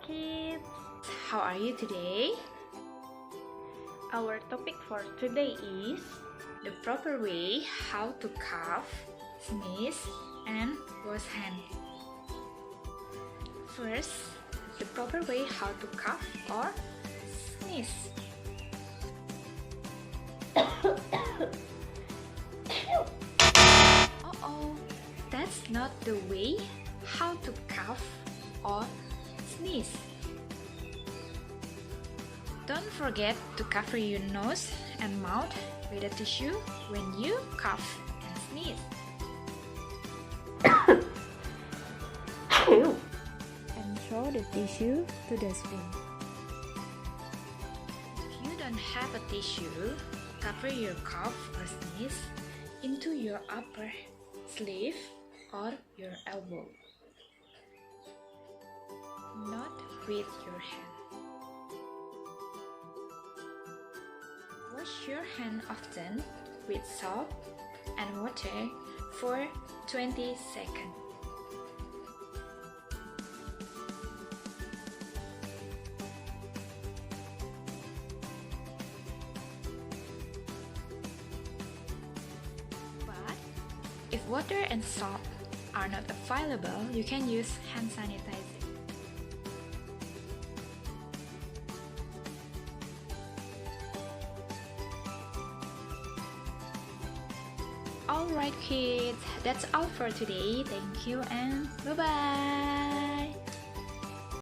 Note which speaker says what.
Speaker 1: kids! How are you today? Our topic for today is the proper way how to cough, sneeze, and wash hand. First, the proper way how to cough or sneeze. Uh-oh, that's not the way how to cough or sneeze. Don't forget to cover your nose and mouth with a tissue when you cough and sneeze. And throw the tissue to the dustbin. If you don't have a tissue, cover your cough or sneeze into your upper sleeve or your elbow, not with your hand. Wash your hand often with soap and water for 20 seconds. But if water and soap are not available, you can use hand sanitizer. Alright kids, that's all for today. Thank you and bye-bye.